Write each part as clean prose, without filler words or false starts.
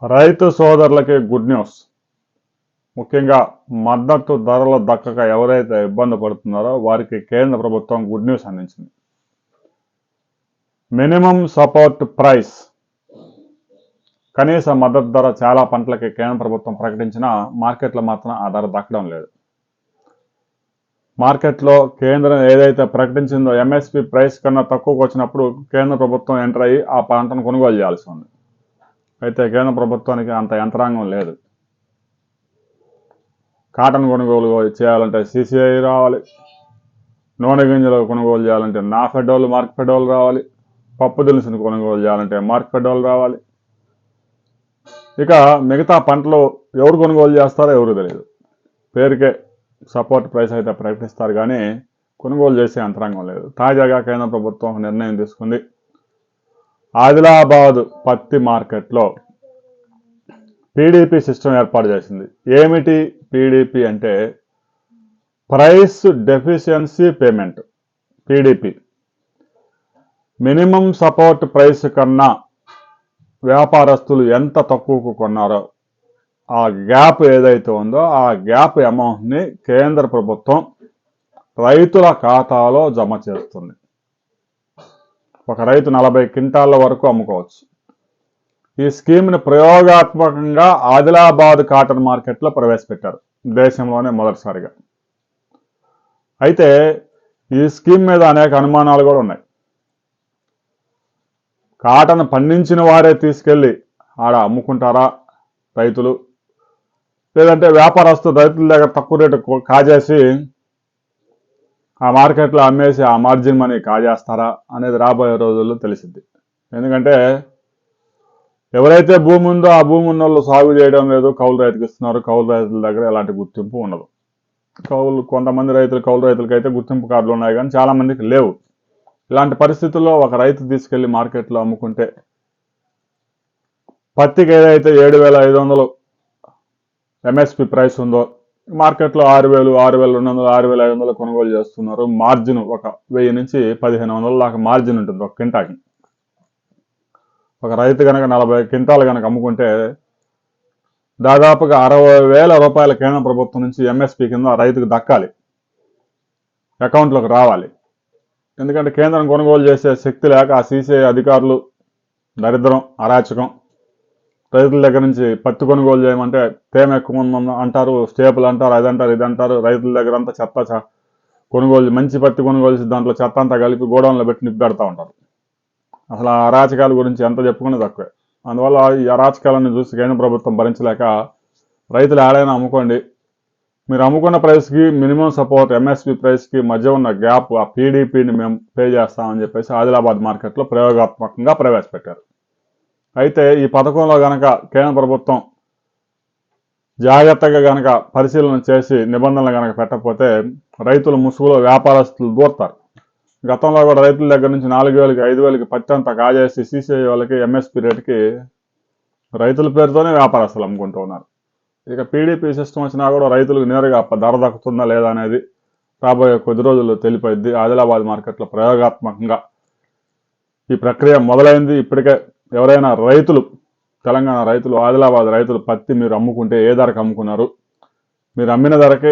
రైతు సోదరులకి good news. ముఖ్యంగా మద్దతు ధరలు దక్కక ఎవరైతే ఇబ్బంది పడుతున్నారో వారికి కేంద్ర ప్రభుత్వం గుడ్ న్యూస్ అందించింది. మినిమం సపోర్ట్ ప్రైస్, కనీస మద్దతు ధర చాలా పంటలకి కేంద్ర ప్రభుత్వం ప్రకటించినా మార్కెట్లో మాత్రం ఆ ధర దక్కడం లేదు. మార్కెట్లో కేంద్రం ఏదైతే ప్రకటించిందో ఎంఎస్పి ప్రైస్ కన్నా తక్కువకు వచ్చినప్పుడు కేంద్ర ప్రభుత్వం ఎంటర్ అయ్యి ఆ పంటను కొనుగోలు చేయాల్సి ఉంది. అయితే కేంద్ర ప్రభుత్వానికి అంత యంత్రాంగం లేదు. కాటన్ కొనుగోలు చేయాలంటే సిసిఐ రావాలి, నూనె గింజలు కొనుగోలు చేయాలంటే నాఫెడోల్ మార్కెఫెడోల్ రావాలి, పప్పు దినుసును కొనుగోలు చేయాలంటే మార్కెఫెడోల్ రావాలి. ఇక మిగతా పంటలు ఎవరు కొనుగోలు చేస్తారో ఎవరు తెలియదు. పేరుకే సపోర్ట్ ప్రైస్ అయితే ప్రకటిస్తారు కానీ కొనుగోలు చేసే యంత్రాంగం లేదు. తాజాగా కేంద్ర ప్రభుత్వం నిర్ణయం తీసుకుంది. ఆదిలాబాద్ పత్తి మార్కెట్లో పీడీపీ సిస్టమ్ ఏర్పాటు చేసింది. ఏమిటి పీడీపీ అంటే price deficiency payment. PDP minimum support price కన్నా వ్యాపారస్తులు ఎంత తక్కువకు కొన్నారో ఆ గ్యాప్ ఏదైతే ఉందో ఆ గ్యాప్ అమౌంట్ని కేంద్ర ప్రభుత్వం రైతుల ఖాతాలో జమ చేస్తుంది. ఒక రైతు 40 క్వింటాళ్ళ వరకు అమ్ముకోవచ్చు. ఈ స్కీమ్ని ప్రయోగాత్మకంగా ఆదిలాబాద్ కాటన్ మార్కెట్లో ప్రవేశపెట్టారు, దేశంలోనే మొదటిసారిగా. అయితే ఈ స్కీమ్ మీద అనేక అనుమానాలు కూడా ఉన్నాయి. కాటన్ పండించిన వారే తీసుకెళ్ళి ఆడ అమ్ముకుంటారా రైతులు, లేదంటే వ్యాపారస్తులు రైతుల దగ్గర తక్కువ రేటు కాజేసి ఆ మార్కెట్లో అమ్మేసి ఆ మార్జిన్ మనీ కాజేస్తారా అనేది రాబోయే రోజుల్లో తెలిసింది. ఎందుకంటే ఎవరైతే భూమి ఉందో ఆ భూమి ఉన్న వాళ్ళు సాగు చేయడం లేదు, కౌలు రైతుకి ఇస్తున్నారు. కౌలు రైతుల దగ్గర ఎలాంటి గుర్తింపు ఉండదు. కొంతమంది కౌలు రైతులకి అయితే గుర్తింపు కార్డులు ఉన్నాయి కానీ చాలా మందికి లేవు. ఇలాంటి పరిస్థితుల్లో ఒక రైతు తీసుకెళ్లి మార్కెట్లో అమ్ముకుంటే పత్తికి ఏదైతే 7,500 ఎంఎస్పి ప్రైస్ ఉందో మార్కెట్లో 6,000, 6,200, 6,500 కొనుగోలు చేస్తున్నారు. మార్జిన్ ఒక 1000 నుంచి 1,500 దాకా మార్జిన్ ఉంటుంది ఒక క్వింటాకి. ఒక రైతు కనుక 40 క్వింటాలు కనుక అమ్ముకుంటే దాదాపుగా 60,000 రూపాయల కేంద్ర ప్రభుత్వం నుంచి ఎంఎస్పి కింద రైతుకు దక్కాలి, అకౌంట్లోకి రావాలి. ఎందుకంటే కేంద్రం కొనుగోలు చేసే శక్తి లేక ఆ సిసిఐ అధికారులు దరిద్రం, అరాచకం. రైతుల దగ్గర నుంచి పత్తి కొనుగోలు చేయమంటే తేమ ఎక్కువ అంటారు, స్టేపుల్ అంటారు, అదంటారు ఇదంటారు. రైతుల దగ్గర అంతా చెత్త కొనుగోలు, మంచి పత్తి కొనుగోలు చేసి దాంట్లో చెత్త అంతా కలిపి గోడౌన్లో పెట్టి నింపి పెడతా ఉంటారు. అసలు ఆ అరాచకాల గురించి ఎంత చెప్పుకునే తక్కువే. అందువల్ల ఈ అరాచకాలను చూసి కేంద్ర ప్రభుత్వం భరించలేక రైతులు ఏడైనా అమ్ముకోండి, మీరు అమ్ముకున్న ప్రైస్కి మినిమం సపోర్ట్ ఎంఎస్పి ప్రైస్కి మధ్య ఉన్న గ్యాప్ ఆ పీడీపీని మేము పే చేస్తామని చెప్పేసి ఆదిలాబాద్ మార్కెట్లో ప్రయోగాత్మకంగా ప్రవేశపెట్టారు. అయితే ఈ పథకంలో గనక కేంద్ర ప్రభుత్వం జాగ్రత్తగా గనక పరిశీలన చేసి నిబంధనలు గనక పెట్టకపోతే రైతుల ముసుగులో వ్యాపారస్తులు దూరతారు. గతంలో కూడా రైతుల దగ్గర నుంచి 4,000కి 5,000కి పత్తి అంతా కాజేసి సిసిఐ వాళ్ళకి ఎంఎస్పి రేటుకి రైతుల పేరుతోనే వ్యాపారస్తులు అమ్ముకుంటూ ఉన్నారు. ఇక పీడీపీ సిస్టమ్ వచ్చినా కూడా రైతులకు నేరుగా ధర దక్కుతుందా లేదా అనేది రాబోయే కొద్ది రోజుల్లో తెలిపోద్ది. ఆదిలాబాద్ మార్కెట్లో ప్రయోగాత్మకంగా ఈ ప్రక్రియ మొదలైంది. ఇప్పటికే ఎవరైనా రైతులు, తెలంగాణ రైతులు, ఆదిలాబాద్ రైతులు పత్తి మీరు అమ్ముకుంటే ఏ ధరకు అమ్ముకున్నారు, మీరు అమ్మిన ధరకి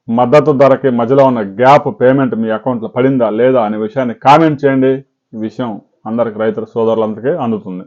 మద్దతు ధరకి మధ్యలో ఉన్న గ్యాప్ పేమెంట్ మీ అకౌంట్లో పడిందా లేదా అనే విషయాన్ని కామెంట్ చేయండి. ఈ విషయం అందరికి రైతుల సోదరులందరికీ అందుతుంది.